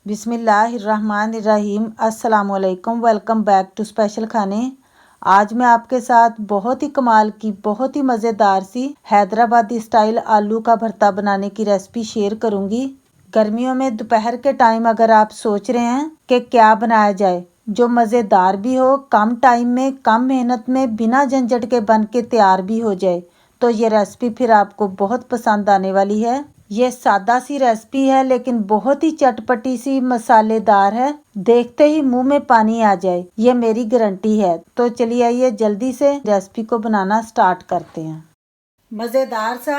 बिस्मिल्लाहिर्रहमानिर्रहीम। अस्सलामुअलैकुम। Welcome back to special खाने। आज मैं आपके साथ बहुत ही कमाल की, बहुत ही मज़ेदार सी हैदराबादी स्टाइल आलू का भरता बनाने की रेसिपी शेयर करूंगी। गर्मियों में दोपहर के टाइम अगर आप सोच रहे हैं कि क्या बनाया जाए जो मज़ेदार भी हो, कम टाइम में, कम मेहनत में, बिना झंझट के बन के तैयार भी हो जाए, तो ये रेसिपी फिर आपको बहुत पसंद आने वाली है। ये सादा सी रेसिपी है लेकिन बहुत ही चटपटी सी, मसालेदार है। देखते ही मुंह में पानी आ जाए, ये मेरी गारंटी है। तो चलिए आइए जल्दी से रेसिपी को बनाना स्टार्ट करते हैं। मज़ेदार सा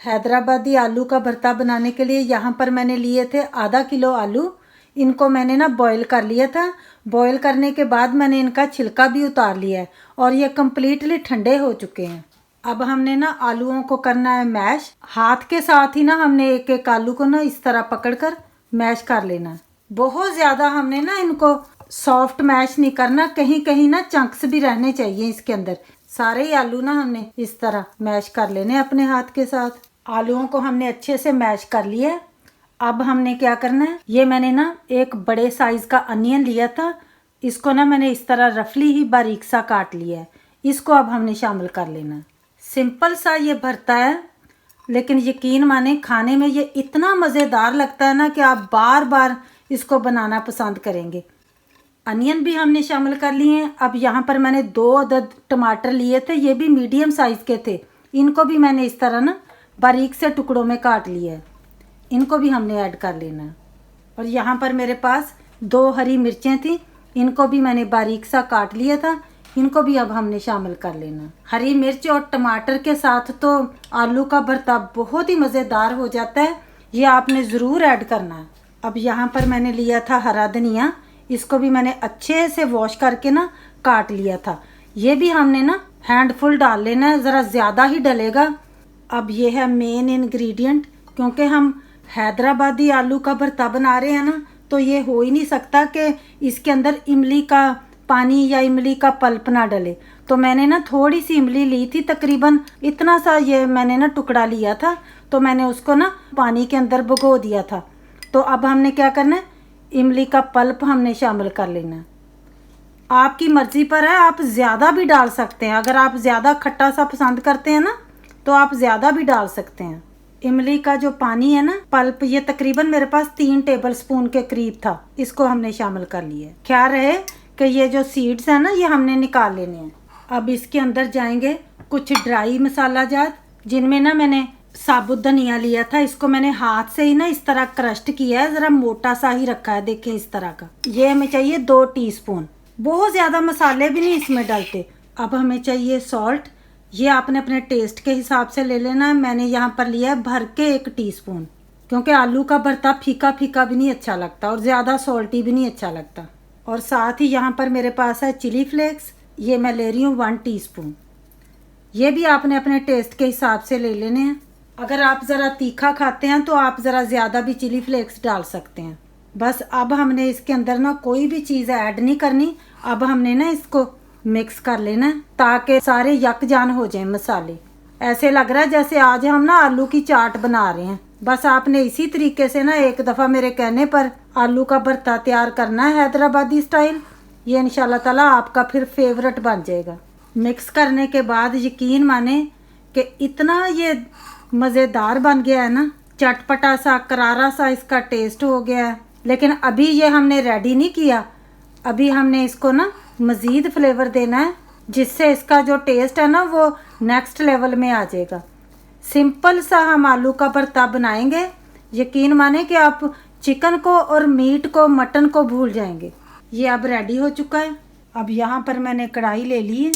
हैदराबादी आलू का भरता बनाने के लिए यहाँ पर मैंने लिए थे आधा किलो आलू। इनको मैंने ना बॉईल कर लिया था। बॉईल करने के बाद मैंने इनका छिलका भी उतार लिया है और ये कम्प्लीटली ठंडे हो चुके हैं। अब हमने ना आलूओं को करना है मैश। हाथ के साथ ही ना हमने एक एक आलू को ना इस तरह पकड़कर मैश कर लेना है। बहुत ज़्यादा हमने ना इनको सॉफ्ट मैश नहीं करना, कहीं कहीं ना चंक्स भी रहने चाहिए इसके अंदर। सारे ही आलू ना हमने इस तरह मैश कर लेने अपने हाथ के साथ। आलूओं को हमने अच्छे से मैश कर लिया। अब हमने क्या करना है, ये मैंने ना एक बड़े साइज का अनियन लिया था। इसको ना मैंने इस तरह रफली ही बारीक सा काट लिया है। इसको अब हमने शामिल कर लेना है। सिंपल सा ये भरता है लेकिन यकीन माने खाने में ये इतना मज़ेदार लगता है ना कि आप बार बार इसको बनाना पसंद करेंगे। अनियन भी हमने शामिल कर लिए हैं। अब यहाँ पर मैंने 2 अदद टमाटर लिए थे, ये भी मीडियम साइज़ के थे। इनको भी मैंने इस तरह ना बारीक से टुकड़ों में काट लिया है। इनको भी हमने ऐड कर लेना है। और यहाँ पर मेरे पास 2 हरी मिर्चें थी, इनको भी मैंने बारीक सा काट लिया था। इनको भी अब हमने शामिल कर लेना। हरी मिर्च और टमाटर के साथ तो आलू का भरता बहुत ही मज़ेदार हो जाता है, ये आपने ज़रूर ऐड करना है। अब यहाँ पर मैंने लिया था हरा धनिया, इसको भी मैंने अच्छे से वॉश करके ना काट लिया था। ये भी हमने ना हैंडफुल डाल लेना है, ज़रा ज़्यादा ही डलेगा। अब ये है मेन इंग्रेडिएंट, क्योंकि हम हैदराबादी आलू का भरता बना रहे हैं ना, तो ये हो ही नहीं सकता कि इसके अंदर इमली का पानी या इमली का पल्प ना डले। तो मैंने ना थोड़ी सी इमली ली थी, तकरीबन इतना सा ये मैंने ना टुकड़ा लिया था, तो मैंने उसको ना पानी के अंदर भिगो दिया था। तो अब हमने क्या करना है, इमली का पल्प हमने शामिल कर लेना है। आपकी मर्ज़ी पर है, आप ज़्यादा भी डाल सकते हैं। अगर आप ज़्यादा खट्टा सा पसंद करते हैं ना, तो आप ज़्यादा भी डाल सकते हैं। इमली का जो पानी है ना, पल्प, ये तकरीबन मेरे पास 3 टेबल स्पून के करीब था। इसको हमने शामिल कर लिया। ख्याल रहे कि ये जो सीड्स है ना, ये हमने निकाल लेने हैं। अब इसके अंदर जाएंगे कुछ ड्राई मसाला जात, जिनमें ना मैंने साबुत धनिया लिया था। इसको मैंने हाथ से ही ना इस तरह क्रस्ट किया है, ज़रा मोटा सा ही रखा है, देखें इस तरह का। ये हमें चाहिए 2 टीस्पून। बहुत ज़्यादा मसाले भी नहीं इसमें डलते। अब हमें चाहिए सॉल्ट, ये आपने अपने टेस्ट के हिसाब से ले लेना है। मैंने यहाँ पर लिया है भर के 1 टीस्पून, क्योंकि आलू का भरता फीका फीका भी नहीं अच्छा लगता और ज़्यादा सॉल्टी भी नहीं अच्छा लगता। और साथ ही यहाँ पर मेरे पास है चिली फ्लेक्स, ये मैं ले रही हूँ 1 टीस्पून। ये भी आपने अपने टेस्ट के हिसाब से ले लेने हैं। अगर आप ज़रा तीखा खाते हैं तो आप ज़रा ज़्यादा भी चिली फ्लेक्स डाल सकते हैं। बस अब हमने इसके अंदर ना कोई भी चीज़ ऐड नहीं करनी। अब हमने ना इसको मिक्स कर लेना है ताकि सारे यकजान हो जाएं मसाले। ऐसे लग रहा है जैसे आज हम ना आलू की चाट बना रहे हैं। बस आपने इसी तरीके से ना एक दफ़ा मेरे कहने पर आलू का भरता तैयार करना है हैदराबादी स्टाइल। ये इंशाल्लाह ताला आपका फिर फेवरेट बन जाएगा। मिक्स करने के बाद यकीन माने कि इतना ये मज़ेदार बन गया है ना, चटपटा सा, करारा सा इसका टेस्ट हो गया है। लेकिन अभी ये हमने रेडी नहीं किया, अभी हमने इसको ना मज़ीद फ्लेवर देना है, जिससे इसका जो टेस्ट है ना वो नेक्स्ट लेवल में आ जाएगा। सिंपल सा हम आलू का भरता बनाएंगे, यकीन माने कि आप चिकन को और मीट को, मटन को भूल जाएंगे। ये अब रेडी हो चुका है। अब यहाँ पर मैंने कढ़ाई ले ली है,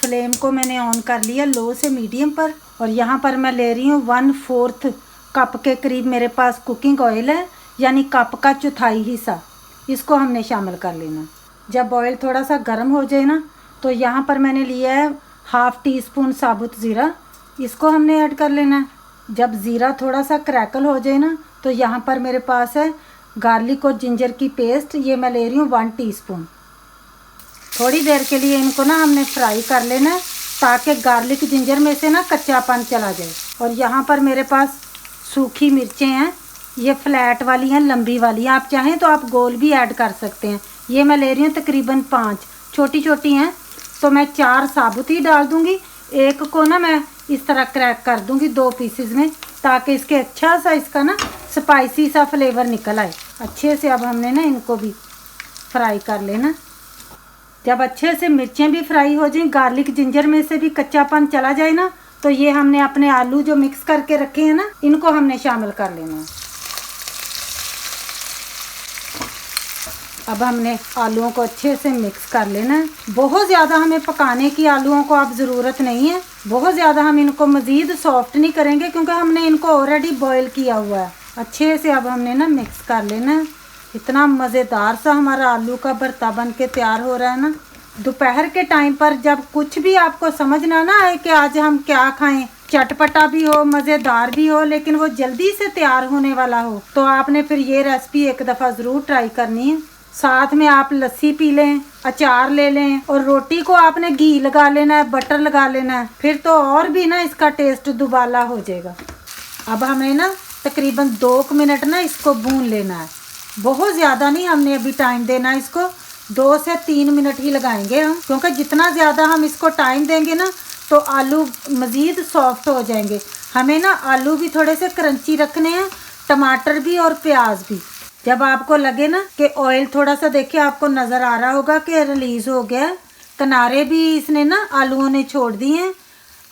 फ्लेम को मैंने ऑन कर लिया लो से मीडियम पर। और यहाँ पर मैं ले रही हूँ 1/4 कप के करीब मेरे पास कुकिंग ऑयल है, यानी कप का चौथाई हिस्सा। इसको हमने शामिल कर लेना। जब ऑयल थोड़ा सा गर्म हो जाए ना, तो यहाँ पर मैंने लिया है 1/2 टीस्पून साबुत ज़ीरा, इसको हमने ऐड कर लेना है। जब ज़ीरा थोड़ा सा क्रैकल हो जाए ना, तो यहाँ पर मेरे पास है गार्लिक और जिंजर की पेस्ट, ये मैं ले रही हूँ 1 टीस्पून। थोड़ी देर के लिए इनको ना हमने फ्राई कर लेना है ताकि गार्लिक जिंजर में से ना कच्चापन चला जाए। और यहाँ पर मेरे पास सूखी मिर्चें हैं, ये फ्लैट वाली हैं, लंबी वाली हैं, आप चाहें तो आप गोल भी ऐड कर सकते हैं। ये मैं ले रही हूँ तकरीबन 5, छोटी छोटी हैं, तो मैं 4 साबुत ही डाल दूँगी। एक को ना मैं इस तरह क्रैक कर दूँगी 2 पीसेस में, ताकि इसके अच्छा सा इसका ना स्पाइसी सा फ्लेवर निकल आए अच्छे से। अब हमने ना इनको भी फ्राई कर लेना। जब अच्छे से मिर्चें भी फ्राई हो जाएं, गार्लिक जिंजर में से भी कच्चापन चला जाए ना, तो ये हमने अपने आलू जो मिक्स करके रखे हैं ना, इनको हमने शामिल कर लेना है। अब हमने आलूओं को अच्छे से मिक्स कर लेना है। बहुत ज़्यादा हमें पकाने की आलूओं को अब ज़रूरत नहीं है, बहुत ज़्यादा हम इनको मज़ीद सॉफ्ट नहीं करेंगे, क्योंकि हमने इनको ऑलरेडी बॉईल किया हुआ है। अच्छे से अब हमने ना मिक्स कर लेना है। इतना मज़ेदार सा हमारा आलू का भरता बन के तैयार हो रहा है ना। दोपहर के टाइम पर जब कुछ भी आपको समझ ना आए कि आज हम क्या खाएं, चटपटा भी हो, मज़ेदार भी हो, लेकिन वो जल्दी से तैयार होने वाला हो, तो आपने फिर ये रेसिपी एक दफ़ा ज़रूर ट्राई करनी है। साथ में आप लस्सी पी लें, अचार ले लें, और रोटी को आपने घी लगा लेना है, बटर लगा लेना है, फिर तो और भी ना इसका टेस्ट दुबाला हो जाएगा। अब हमें ना तकरीबन 2 मिनट ना इसको भून लेना है। बहुत ज़्यादा नहीं हमने अभी टाइम देना है इसको, 2 से 3 मिनट ही लगाएंगे हम, क्योंकि जितना ज़्यादा हम इसको टाइम देंगे ना, तो आलू मज़ीद सॉफ्ट हो जाएंगे। हमें ना आलू भी थोड़े से क्रंची रखने हैं, टमाटर भी और प्याज भी। जब आपको लगे ना कि ऑयल थोड़ा सा, देखिए आपको नज़र आ रहा होगा कि रिलीज़ हो गया, किनारे भी इसने ना आलूओं ने छोड़ दिए हैं।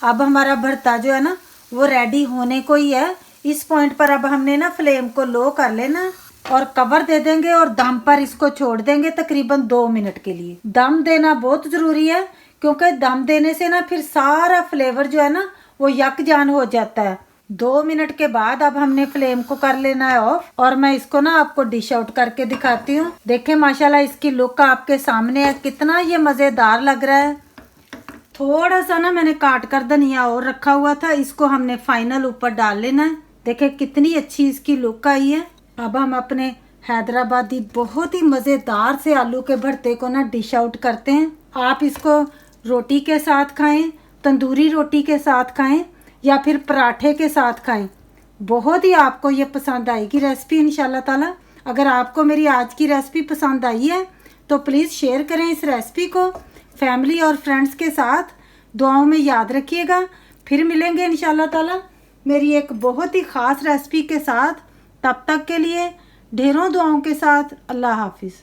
अब हमारा भरता जो है ना वो रेडी होने को ही है। इस पॉइंट पर अब हमने ना फ्लेम को लो कर लेना और कवर दे देंगे और दम पर इसको छोड़ देंगे तकरीबन 2 मिनट के लिए। दम देना बहुत ज़रूरी है, क्योंकि दम देने से ना फिर सारा फ्लेवर जो है ना वो यकजान हो जाता है। 2 मिनट के बाद अब हमने फ्लेम को कर लेना है ऑफ, और मैं इसको ना आपको डिश आउट करके दिखाती हूँ। देखें माशाल्लाह इसकी लुक आपके सामने है, कितना ये मज़ेदार लग रहा है। थोड़ा सा ना मैंने काट कर धनिया और रखा हुआ था, इसको हमने फाइनल ऊपर डाल लेना है। देखें कितनी अच्छी इसकी लुक आई है। अब हम अपने हैदराबादी बहुत ही मज़ेदार से आलू के भरते को ना डिश आउट करते हैं। आप इसको रोटी के साथ खाएं, तंदूरी रोटी के साथ खाएं, या फिर पराठे के साथ खाएं। बहुत ही आपको ये पसंद आएगी रेसिपी इंशाल्लाह ताला। अगर आपको मेरी आज की रेसिपी पसंद आई है तो प्लीज़ शेयर करें इस रेसिपी को फैमिली और फ्रेंड्स के साथ। दुआओं में याद रखिएगा। फिर मिलेंगे इंशाल्लाह ताला मेरी एक बहुत ही ख़ास रेसिपी के साथ। तब तक के लिए ढेरों दुआओं के साथ अल्लाह हाफिज़।